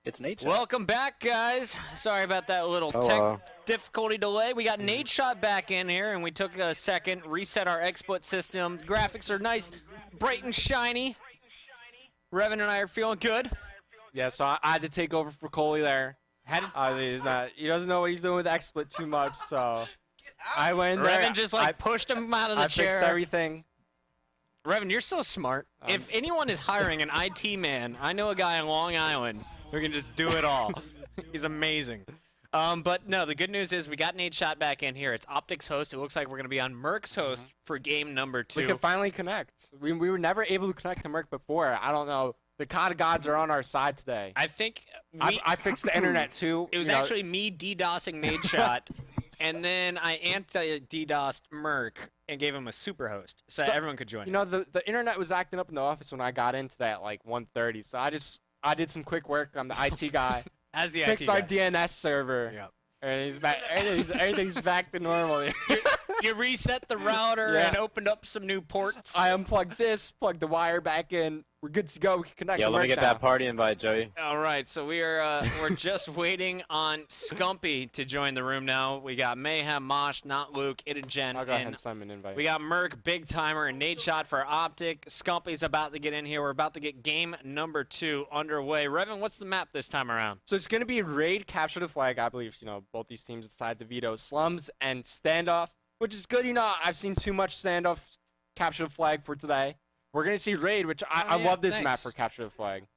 It's Nate. Welcome back, guys. Sorry about that little tech difficulty delay. We got Nate Shot back in here, and we took a second, reset our XSplit system. Graphics are nice, bright and shiny. Revan and I are feeling good. Yeah, so I had to take over for Coley there. He doesn't know what he's doing with XSplit too much, so I went in there. Revan just pushed him out of the chair. I fixed everything. Revan, you're so smart. If anyone is hiring an IT man, I know a guy in Long Island who can just do it all. He's amazing. But no, the good news is we got Nate Shot back in here. It's Optic's host. It looks like we're going to be on Merc's host for game number 2. We can finally connect. We were never able to connect to Merc before. I don't know. The COD gods are on our side today. I think I fixed the internet too. It was actually me DDoSing Nate Shot, and then I anti-DDoSed Merc and gave him a super host so everyone could join. You know, the internet was acting up in the office when I got into that at like 1:30, so I did some quick work on the IT guy. As the fixed IT our guy. DNS server. Yep. And he's back. Everything's back to normal. You reset the router and opened up some new ports. I unplugged this, plugged the wire back in. We're good to go. We can connect. Yeah, let me get that party invite, Joey. All right, so we're just waiting on Scumpy to join the room now. We got Mayhem, Mosh, Not Luke, Itagen, I'll go ahead and send an invite. We got Merc, Big Timer, and Nate Shot for Optic. Scumpy's about to get in here. We're about to get game number 2 underway. Revan, what's the map this time around? So it's going to be raid, capture the flag. I believe both these teams decide to veto slums and standoff, which is good. I've seen too much standoff, capture the flag for today. We're going to see raid, which I love this map for capture the flag.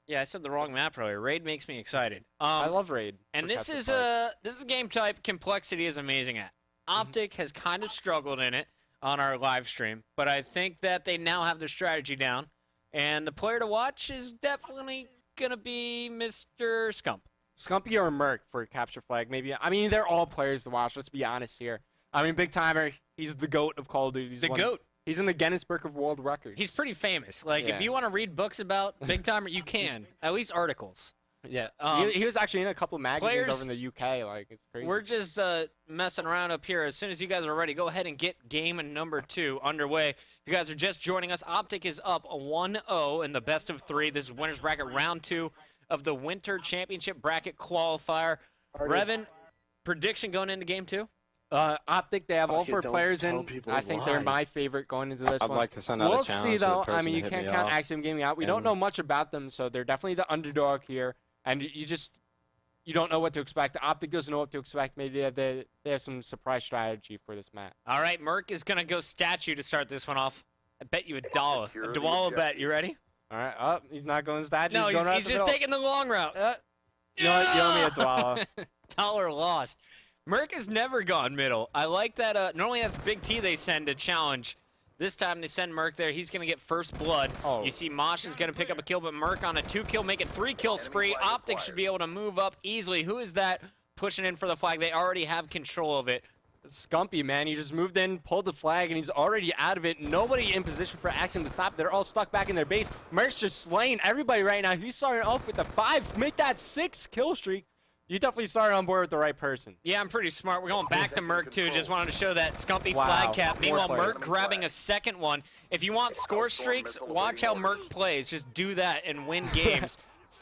Yeah, I said the wrong map earlier. Raid makes me excited. I love raid. And this is a game type complexity is amazing at. Optic has kind of struggled in it on our live stream, but I think that they now have their strategy down, and the player to watch is definitely going to be Mr. Scump. Scumpy or Merc for capture flag, maybe. I mean, they're all players to watch. Let's be honest here. I mean, Big Timer, he's the GOAT of Call of Duty. The GOAT. He's in the Guinness Book of World Records. He's pretty famous. Like, if you want to read books about Big Timer, you can. At least articles. Yeah. He was actually in a couple of magazines over in the UK. Like, it's crazy. We're just messing around up here. As soon as you guys are ready, go ahead and get game number 2 underway. If you guys are just joining us, Optic is up 1-0 in the best of 3. This is winner's bracket round 2 of the Winter Championship bracket qualifier. Revan, prediction going into game 2? Optic, they have all 4 players in. I think they're my favorite going into this one. I'd like to send out a challenge. We'll see, though. I mean, you can't count Axxium Gaming out. We don't know much about them, so they're definitely the underdog here. And you don't know what to expect. Optic doesn't know what to expect. Maybe they have some surprise strategy for this match. All right, Merc is going to go statue to start this one off. I bet you $1. A Dwalla bet. You ready? All right. Oh, he's not going statue. No, he's just taking the long route. You know what? You owe me a Dwalla. Dollar lost. Merc has never gone middle. I like that. Normally that's Big T they send to challenge. This time they send Merc there. He's going to get first blood. Oh. You see Mosh is going to pick up a kill, but Merc on a 2-kill, make it 3-kill spree. Optic should be able to move up easily. Who is that pushing in for the flag? They already have control of it. Scumpy, man. He just moved in, pulled the flag, and he's already out of it. Nobody in position for Axxium to stop. They're all stuck back in their base. Merc's just slaying everybody right now. He's starting off with the 5. Make that 6-kill streak. You definitely started on board with the right person. Yeah, I'm pretty smart. We're going back to Merc, too. Just wanted to show that Scumpy flag cap. Meanwhile, Merc grabbing a second one. If you want score streaks, watch how Merc plays. Just do that and win games.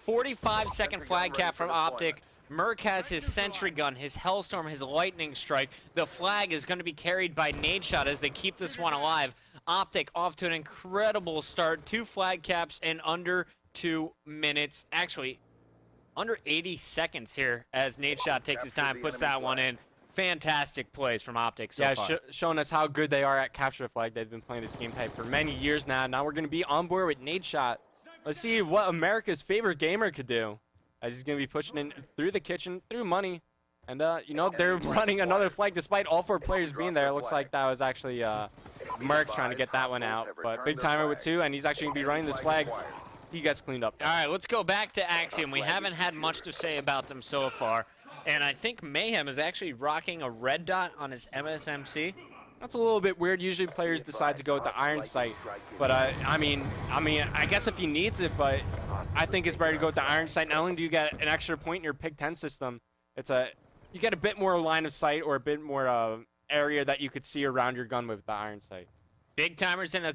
45-second flag cap from Optic. Merc has his sentry gun, his Hellstorm, his lightning strike. The flag is going to be carried by Nade Shot as they keep this one alive. Optic off to an incredible start. 2 flag caps in under 2 minutes. Actually, under 80 seconds here as Nate Shot takes his time, puts that one in. Fantastic plays from Optic so far. Showing us how good they are at capture the flag. They've been playing this game type for many years now. Now we're going to be on board with Nate Shot. Let's see what America's favorite gamer could do. As he's going to be pushing in through the kitchen, through money. And, they're running another flag despite all 4 players being there. It looks like that was actually Merc trying to get that one out. But Big Timer with 2, and he's actually going to be running this flag. He gets cleaned up. All right, let's go back to Axxium. We haven't had much to say about them so far. And I think Mayhem is actually rocking a red dot on his MSMC. That's a little bit weird. Usually players decide to go with the iron sight. But, I mean, I guess if he needs it, but I think it's better to go with the iron sight. Not only do you get an extra point in your Pig 10 system, you get a bit more line of sight or a bit more area that you could see around your gun with the iron sight. Big Timer's in a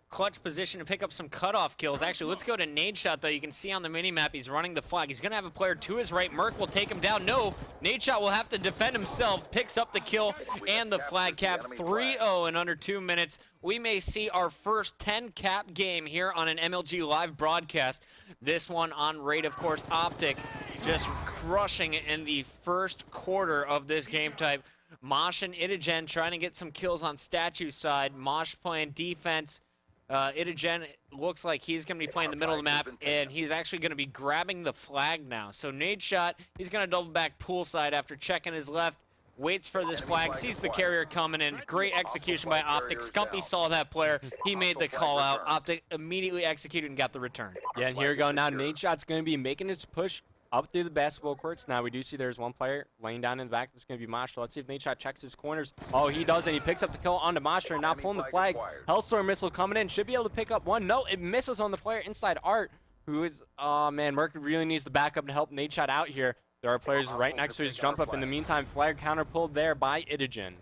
clutch position to pick up some cutoff kills. Actually, let's go to Nade Shot, though. You can see on the mini-map he's running the flag. He's going to have a player to his right. Merc will take him down. No, Nade Shot will have to defend himself, picks up the kill and the flag cap. 3-0 in under 2 minutes. We may see our first 10-cap game here on an MLG Live broadcast. This one on raid, of course. Optic just crushing it in the first quarter of this game type. Mosh and Itagen trying to get some kills on Statue side. Mosh playing defense. Itagen looks like he's going to be playing the middle of the map, and he's actually going to be grabbing the flag now. So Nade Shot, he's going to double back poolside after checking his left. Waits for this flag, sees the carrier coming in. Great execution by Optic. Scumpy saw that player. He made the call out. Optic immediately executed and got the return. Yeah, and here we go. Now Nade Shot's going to be making his push up through the basketball courts. Now we do see there's one player laying down in the back. That's going to be Mosh. So let's see if Nade Shot checks his corners. Oh, he does, and he picks up the kill onto Mosh. Now pulling the flag. Hellstorm missile coming in. Should be able to pick up one. No, it misses on the player inside Art, who is, oh man, Merc really needs the backup to help Nade Shot out here. There are players right next to his jump up. In the meantime, flag counter pulled there by Itagen.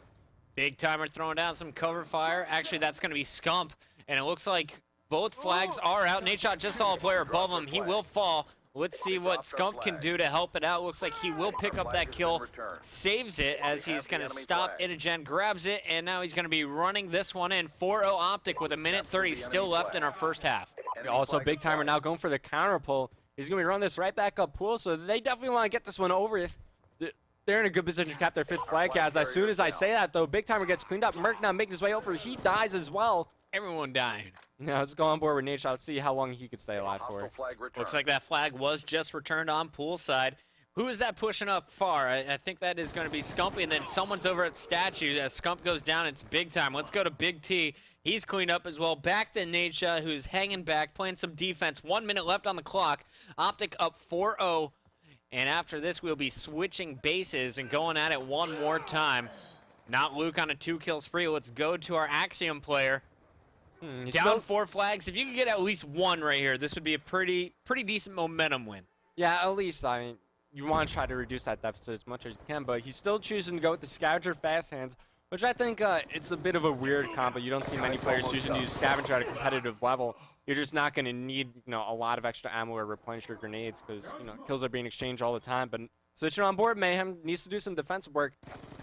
Big timer throwing down some cover fire. Actually, that's going to be Scump, and it looks like both flags are out. Nade Shot just saw a player above him. He will fall. Let's see what Scump can do to help it out. Looks like he will pick up that kill, saves it as he's going to stop Itagen, grabs it, and now he's going to be running this one in. 4-0 Optic with 1:30 still left in our first half. Also, big timer now going for the counter pull. He's going to be running this right back up pool, so they definitely want to get this one over. If they're in a good position to cap their 5th flag cats. As soon as I say that, though, big timer gets cleaned up. Merc now making his way over. He dies as well. Everyone dying. Now let's go on board with Nade Shot. Let's see how long he can stay alive for. Looks like that flag was just returned on poolside. Who is that pushing up far? I think that is going to be Scumpy, and then someone's over at Statue. As Scump goes down, it's big time. Let's go to Big T. He's cleaned up as well. Back to Nade Shot, who's hanging back, playing some defense. 1 minute left on the clock. Optic up 4-0. And after this, we'll be switching bases and going at it one more time. Not Luke on a 2-kill spree. Let's go to our Axxium player. Down 4 flags. If you could get at least one right here, this would be a pretty decent momentum win. Yeah, at least, I mean, you want to try to reduce that deficit as much as you can, but he's still choosing to go with the Scavenger Fast Hands, which I think it's a bit of a weird combo. You don't see many players choosing to use Scavenger at a competitive level. You're just not going to need, a lot of extra ammo or replenish your grenades because, kills are being exchanged all the time. But switching on board, Mayhem needs to do some defensive work.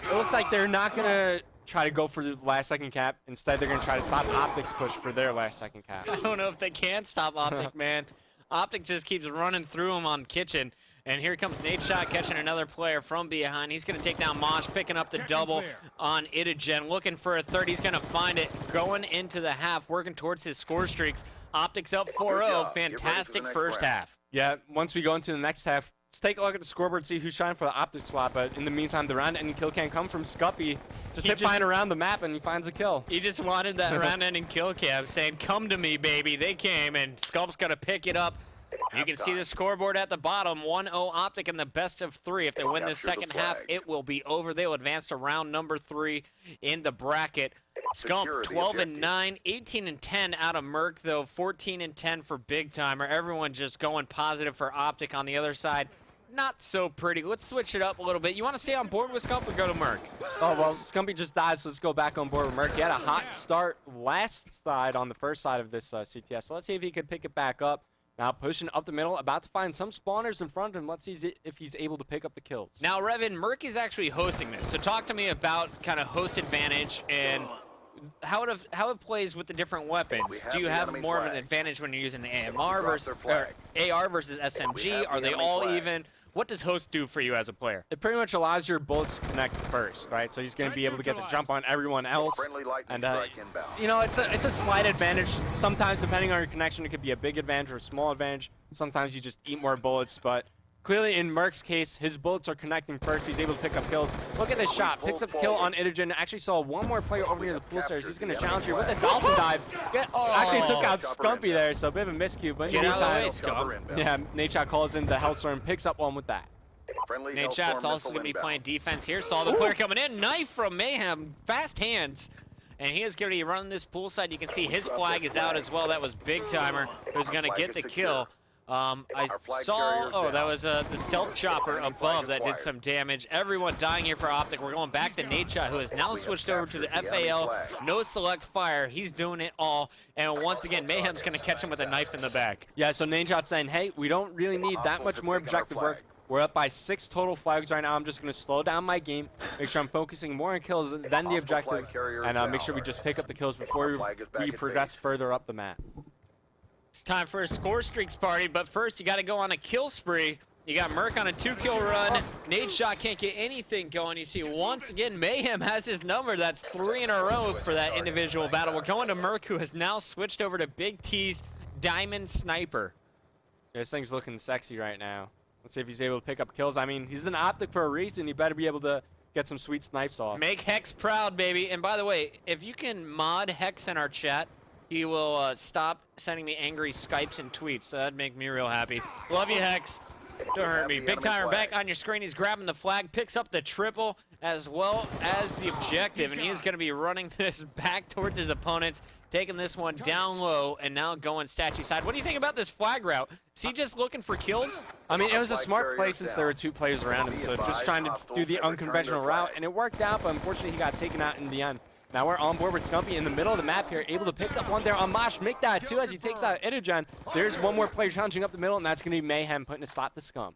It looks like they're not going to try to go for the last second cap. Instead, they're going to try to stop Optic's push for their last second cap. I don't know if they can stop Optic, man. Optic just keeps running through him on Kitchen. And here comes Nade Shot catching another player from behind. He's going to take down Mosh, picking up the double on Itagen. Looking for a third. He's going to find it. Going into the half, working towards his score streaks. Optic's up 4-0. Fantastic first half. Yeah, once we go into the next half, let's take a look at the scoreboard, see who's shining for the Optic swap. But in the meantime, the round-ending kill can come from Scuppy. Just flying around the map, and he finds a kill. He just wanted that round-ending kill cam, saying, "Come to me, baby." They came, and Scump's going to pick it up. You can see the scoreboard at the bottom. 1-0 Optic in the best of 3. If they win this second half, it will be over. They will advance to round number 3 in the bracket. Scump 12-9, 18-10 out of Merc, though 14-10 for Big Timer. Everyone just going positive for Optic on the other side. Not so pretty. Let's switch it up a little bit. You want to stay on board with Scump or go to Merc? Oh, well, Scumpy just died, so let's go back on board with Merc. He had a hot start last side on the first side of this CTS, so let's see if he could pick it back up. Now pushing up the middle, about to find some spawners in front of him. Let's see if he's able to pick up the kills. Now, Revin, Merc is actually hosting this, so talk to me about kind of host advantage and how it plays with the different weapons. Do you have more of an advantage when you're using the AMR versus AR versus SMG? Are they all even? What does host do for you as a player? It pretty much allows your bullets to connect first, right? So he's going to be able to get the jump on everyone else. And, it's a slight advantage. Sometimes, depending on your connection, it could be a big advantage or a small advantage. Sometimes you just eat more bullets, but clearly in Merc's case, his bullets are connecting first. He's able to pick up kills. Look at this shot. Picks up kill on Itagen. Actually saw one more player over near the pool stairs. He's going to challenge here with the dolphin dive. Actually took out Scumpy there, so a bit of a miscue. But Get out of the way, Scump. Yeah, Nade Shot calls into Hellstorm, picks up one with that. Nade Shot's also going to be playing defense here. Saw the player coming in. Knife from Mayhem. Fast hands. And he is going to be running this poolside. You can see his flag is out as well. That was Big Timer who's going to get the kill. I saw, that was the stealth chopper above that did some damage. Everyone dying here for Optic. We're going back to Nadeshot, who has now switched over to the FAL. No select fire. He's doing it all. And once again, Mayhem's going to catch him with a knife in the back. Yeah, so Nadeshot's saying, hey, we don't really need that much more objective work. We're up by 6 total flags right now. I'm just going to slow down my game, make sure I'm focusing more on kills than the objective, and make sure we just pick up the kills before we progress further up the map. It's time for a score streaks party, but first you got to go on a kill spree. You got Merc on a 2-kill run. Nadeshot can't get anything going. You see, once again, Mayhem has his number. That's 3 in a row for that individual battle. We're going to Merc, who has now switched over to Big T's Diamond Sniper. This thing's looking sexy right now. Let's see if he's able to pick up kills. I mean, he's an Optic for a reason. He better be able to get some sweet snipes off. Make Hex proud, baby. And by the way, if you can mod Hex in our chat, he will stop sending me angry Skypes and tweets. So that'd make me real happy. Love you, Hex. Don't hurt me. Big Timer back on your screen. He's grabbing the flag, picks up the triple as well as the objective, and he is going to be running this back towards his opponents, taking this one down low and now going statue side. What do you think about this flag route? Is he just looking for kills? I mean, it was a smart play since there were 2 players around him, so just trying to do the unconventional route, and it worked out, but unfortunately he got taken out in the end. Now we're on board with Scumpy in the middle of the map here, able to pick up one there on Mosh. Make that 2 as he takes out Itagen. There's one more player challenging up the middle, and that's going to be Mayhem putting a stop to Scump.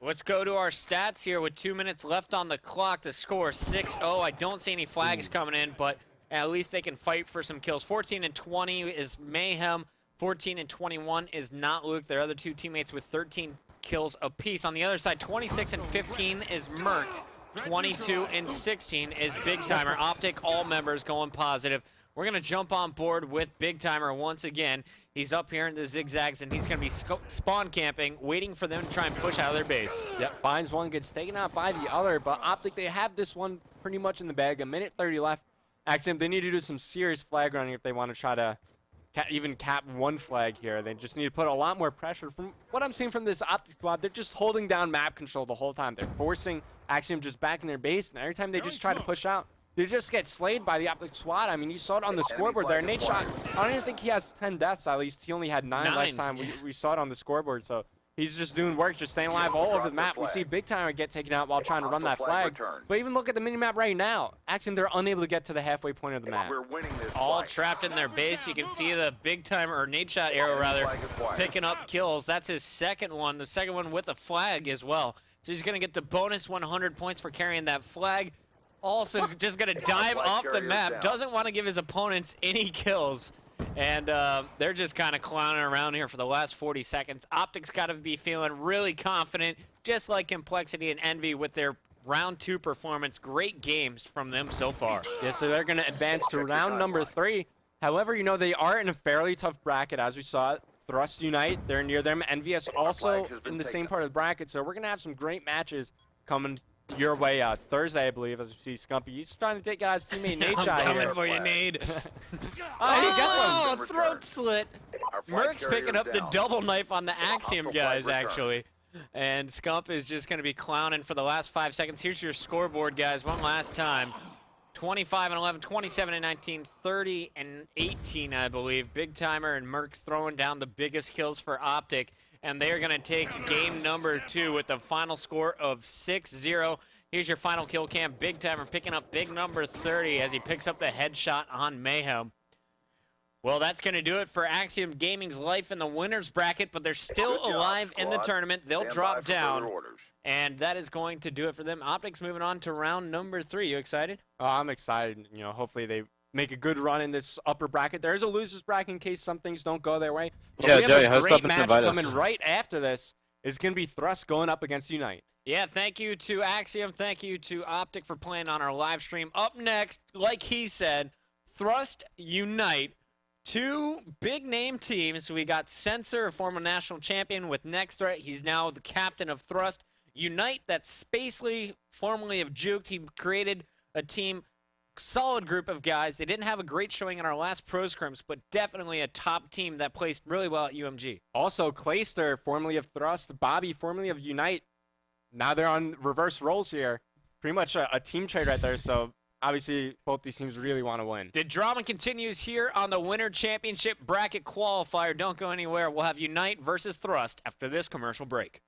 Let's go to our stats here with 2 minutes left on the clock to score 6-0. I don't see any flags coming in, but at least they can fight for some kills. 14 and 20 is Mayhem. 14 and 21 is Not Luke. Their other 2 teammates with 13 kills apiece. On the other side, 26 and 15 is Merc. 22 and 16 is Big Timer. Optic, all members going positive. We're going to jump on board with Big Timer once again. He's up here in the zigzags, and he's going to be spawn camping, waiting for them to try and push out of their base. Yep, finds one, gets taken out by the other, but Optic, they have this one pretty much in the bag. A minute 30 left. Axxium, they need to do some serious flag running if they want to try to even cap 1 flag here. They just need to put a lot more pressure. From what I'm seeing from this Optic squad, they're just holding down map control the whole time. They're forcing Axxium just back in their base, and every time they just try to push out, they just get slayed by the Optic squad. I mean, you saw it on the scoreboard there. Nadeshot, I don't even think he has 10 deaths at least. He only had 9 last time. We saw it on the scoreboard, so he's just doing work, just staying alive all over the map. We see Big Timer get taken out while trying to run that flag. But even look at the mini-map right now. Axxium, they're unable to get to the halfway point of the map. All trapped in their base. You can see the Big Timer, or Nadeshot arrow rather, picking up kills. That's his second one. The second one with a flag as well. So he's going to get the bonus 100 points for carrying that flag. Also just going to dive off the map. Doesn't want to give his opponents any kills. And they're just kind of clowning around here for the last 40 seconds. Optic's got to be feeling really confident, just like Complexity and Envy with their round 2 performance. Great games from them so far. Yeah, so they're going to advance to round number 3. However, you know, they are in a fairly tough bracket, as we saw. Thrust Unite, they're near them. NVS also in the same part of the bracket, so we're going to have some great matches coming your way Thursday, I believe, as we see Scumpy. He's trying to take out his teammate Nadeshot here. Coming for you, Nade. Oh, he gets throat slit. Merc's picking up the double knife on the Axxium guys, actually. And Scump is just going to be clowning for the last 5 seconds. Here's your scoreboard, guys, one last time. 25 and 11, 27 and 19, 30 and 18, I believe. Big Timer and Merc throwing down the biggest kills for Optic, and they are going to take game number 2 with the final score of 6-0. Here's your final kill cam. Big Timer picking up big number 30 as he picks up the headshot on Mayhem. Well, that's going to do it for Axxium Gaming's life in the winner's bracket, but they're still alive in the tournament. They'll drop down, and that is going to do it for them. Optic's moving on to round number 3. You excited? Oh, I'm excited. You know, hopefully they make a good run in this upper bracket. There is a loser's bracket in case some things don't go their way. But yeah, we have Joey, a great and match invite us. coming right after this. It's going to be Thrust going up against Unite. Yeah, thank you to Axxium. Thank you to Optic for playing on our live stream. Up next, like he said, Thrust Unite. 2 big-name teams. We got Censor, a former national champion with Next Threat. He's now the captain of Thrust. Unite, that's Spacely, formerly of Juked. He created a team, solid group of guys. They didn't have a great showing in our last Pro Scrims, but definitely a top team that placed really well at UMG. Also, Clayster, formerly of Thrust. Bobby, formerly of Unite. Now they're on reverse roles here. Pretty much a team trade right there, so obviously, both these teams really want to win. The drama continues here on the Winter Championship Bracket Qualifier. Don't go anywhere. We'll have Unite versus Thrust after this commercial break.